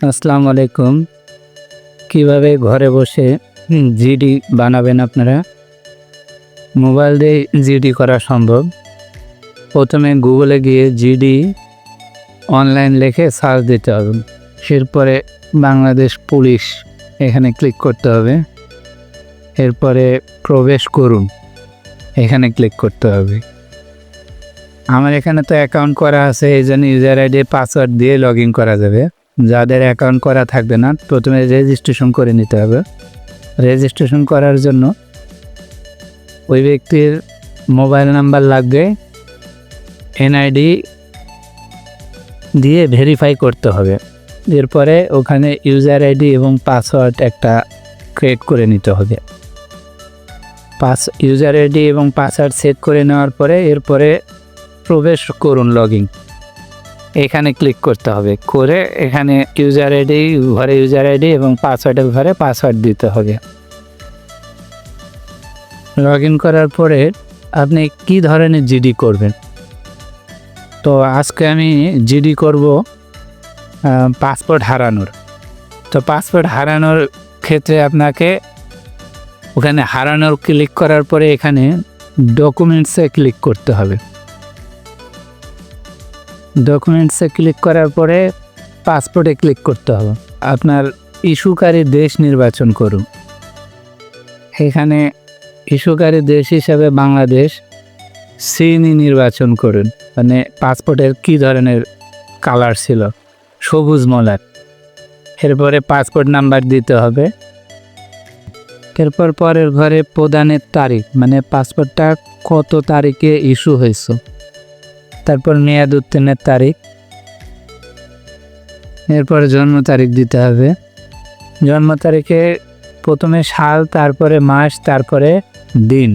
আসসালামু আলাইকুম। কিভাবে ঘরে বসে জিডি বানাবেন আপনারা? মোবাইল দিয়ে জিডি করা সম্ভব। প্রথমে গুগলে গিয়ে জিডি অনলাইন লিখে সার্চ দিতে হবে। এরপরে বাংলাদেশ পুলিশ এখানে ক্লিক করতে হবে। এরপরে প্রবেশ করুন এখানে ক্লিক করতে হবে। আমার এখানে তো অ্যাকাউন্ট করা আছে, এই জন্য ইউজার আইডি পাসওয়ার্ড দিয়ে লগ ইন করা যাবে। যাদের অ্যাকাউন্ট করা থাকবে না প্রথমে রেজিস্ট্রেশন করে নিতে হবে। রেজিস্ট্রেশন করার জন্য ওই ব্যক্তির মোবাইল নাম্বার লাগবে, এনআইডি দিয়ে ভেরিফাই করতে হবে। এরপরে ওখানে ইউজার আইডি এবং পাসওয়ার্ড একটা ক্রিয়েট করে নিতে হবে। ইউজার আইডি এবং পাসওয়ার্ড সেট করে নেওয়ার পরে এরপরে প্রবেশ করুন লগইন এখানে ক্লিক করতে হবে। করে এখানে ইউজার আইডি ঘরে ইউজার আইডি এবং পাসওয়ার্ডের ঘরে পাসওয়ার্ড দিতে হবে। লগ ইন করার পরে আপনি কি ধরনের জিডি করবেন? তো আজকে আমি জিডি করব পাসপোর্ট হারানোর। তো পাসপোর্ট হারানোর ক্ষেত্রে আপনাকে ওখানে হারানোর ক্লিক করার পরে এখানে ডকুমেন্টসে ক্লিক করতে হবে। ডকুমেন্টসে ক্লিক করার পরে পাসপোর্টে ক্লিক করতে হবে। আপনার ইস্যুকারী দেশ নির্বাচন করুন। এখানে ইস্যুকারী দেশ হিসাবে বাংলাদেশ, সিএনই নির্বাচন করুন। মানে পাসপোর্টের কী ধরনের কালার ছিল, সবুজ মলার। এরপরে পাসপোর্ট নাম্বার দিতে হবে। এরপর পরের ঘরে প্রদানের তারিখ, মানে পাসপোর্টটা কত তারিখে ইস্যু হয়েছে। তারপর মেয়াদ উত্তীর্ণের তারিখ। এরপরে জন্ম তারিখ দিতে হবে। জন্ম তারিখে প্রথমে সাল, তারপরে মাস, তারপরে দিন।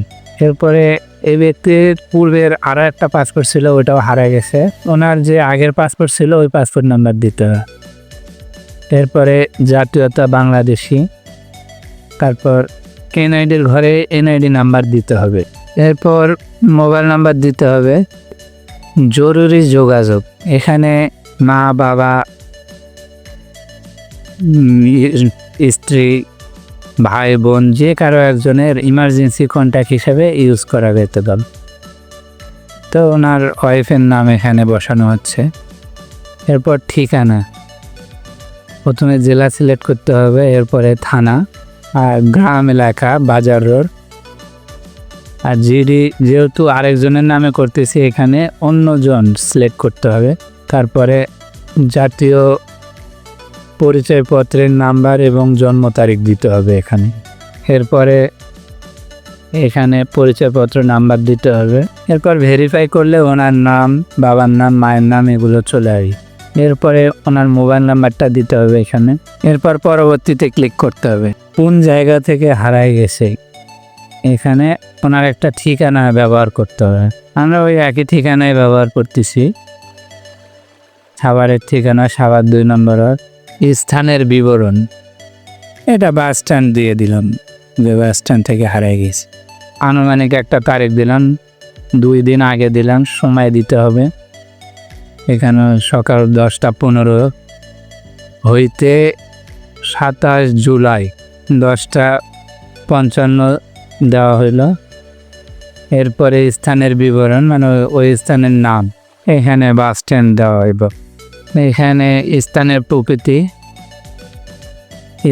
এরপরে এই ব্যক্তির পূর্বের আরও একটা পাসপোর্ট ছিল, ওটাও হারা গেছে। ওনার যে আগের পাসপোর্ট ছিল ওই পাসপোর্ট নাম্বার দিতে হবে। এরপরে জাতীয়তা বাংলাদেশি। তারপর এনআইডির ঘরে এনআইডি নাম্বার দিতে হবে। এরপর মোবাইল নাম্বার দিতে হবে। জরুরি যোগাযোগ, এখানে মা, বাবা, স্ত্রী, ভাই, বোন যে কারো একজনের ইমার্জেন্সি কন্ট্যাক্ট হিসেবে ইউজ করা যেতে পারে। তো ওনার ওয়াইফের নাম এখানে বসানো হচ্ছে। এরপর ঠিকানা, প্রথমে জেলা সিলেক্ট করতে হবে, এরপরে থানা, আর গ্রাম এলাকা, বাজার রোড। আর জিডি যেহেতু আরেকজনের নামে করতেছি এখানে অন্যজন সিলেক্ট করতে হবে। তারপরে জাতীয় পরিচয়পত্রের নাম্বার এবং জন্ম তারিখ দিতে হবে এখানে। এরপরে এখানে পরিচয়পত্র নাম্বার দিতে হবে। এরপর ভেরিফাই করলে ওনার নাম, বাবার নাম, মায়ের নাম এগুলো চলে আসবে। এরপরে ওনার মোবাইল নাম্বারটা দিতে হবে এখানে। এরপর পরবর্তীতে ক্লিক করতে হবে। কোন জায়গা থেকে হারায় গেছে এখানে ওনার একটা ঠিকানা ব্যবহার করতে হবে। আমরা ওই একই ঠিকানায় ব্যবহার করতেছি, সাভারের ঠিকানা, সাভার 2 নম্বর। স্থানের বিবরণ, এটা বাস স্ট্যান্ড দিয়ে দিলাম, যে বাস স্ট্যান্ড থেকে হারিয়ে গেছে। আনুমানিক একটা তারিখ দিলাম, 2 দিন আগে দিলাম। সময় দিতে হবে এখানে সকাল 10:15 হইতে 27 জুলাই 10:55 দেওয়া হইল। এরপরে স্থানের বিবরণ, মানে ওই স্থানের নাম, এখানে বাস স্ট্যান্ড দেওয়া হইব। এখানে স্থানের প্রকৃতি,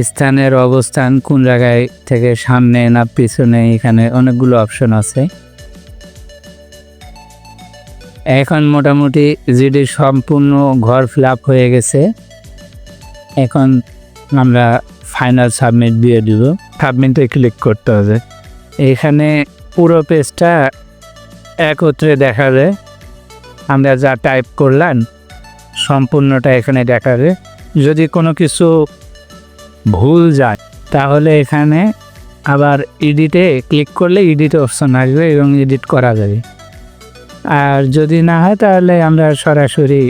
স্থানের অবস্থান, কোন জায়গায় থেকে, সামনে না পিছনে, এখানে অনেকগুলো অপশন আছে। এখন মোটামুটি জিডির সম্পূর্ণ ঘর ফিল আপ হয়ে গেছে। এখন আমরা ফাইনাল সাবমিট দিয়ে দিব। সাবমিটে ক্লিক করতে হবে। এখানে পুরো পেজটা একত্রে দেখাবে। আমরা যা টাইপ করলাম সম্পূর্ণটা এখানে দেখাবে। যদি কোনো কিছু ভুল যায় তাহলে এখানে আবার এডিটে ক্লিক করলে এডিট অপশন আসবে এবং এডিট করা যাবে। আর যদি না হয় তাহলে আমরা সরাসরি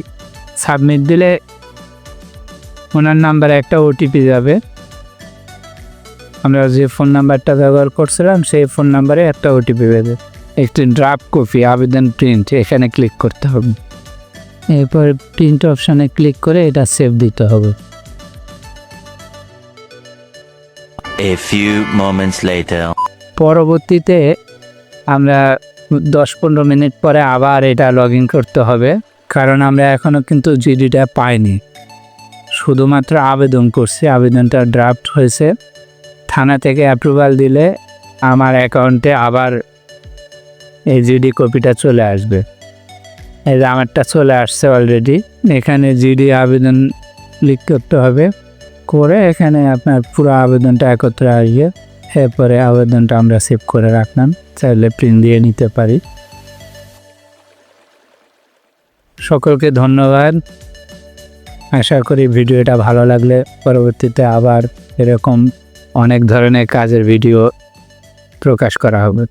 সাবমিট দিলে ওনার নাম্বারে একটা ওটিপি যাবে। আমরা যে ফোন নাম্বারটা ব্যবহার করছিলাম সেই ফোন নাম্বারে একটা ওটিপি পাবে। একটি ড্রাফট কপি, আবেদন প্রিন্ট, এখানে ক্লিক করতে হবে। এরপর প্রিন্ট অপশানে ক্লিক করে এটা সেভ দিতে হবে। A few moments later. পরবর্তীতে আমরা 10-15 মিনিট পরে আবার এটা লগ ইন করতে হবে, কারণ আমরা এখনও কিন্তু জিডিটা পাইনি, শুধুমাত্র আবেদন করছি, আবেদনটা ড্রাফট হয়েছে, থানা থেকে অ্যাপ্রুভাল দিলে আমার অ্যাকাউন্টে আবার এই জিডি কপিটা চলে আসবে। এই যে আমারটা চলে আসছে অলরেডি। এখানে জিডি আবেদন ক্লিক করতে হবে, করে এখানে আপনার পুরো আবেদনটা একত্রে আসবে। এরপরে আবেদনটা আমরা সেভ করে রাখলাম, চাইলে প্রিন্ট দিয়ে নিতে পারি। সকলকে ধন্যবাদ। আশা করি ভিডিওটা ভালো লাগলে পরবর্তীতে আবার এরকম অনেক ধরনের কাজের ভিডিও প্রকাশ করা হবে।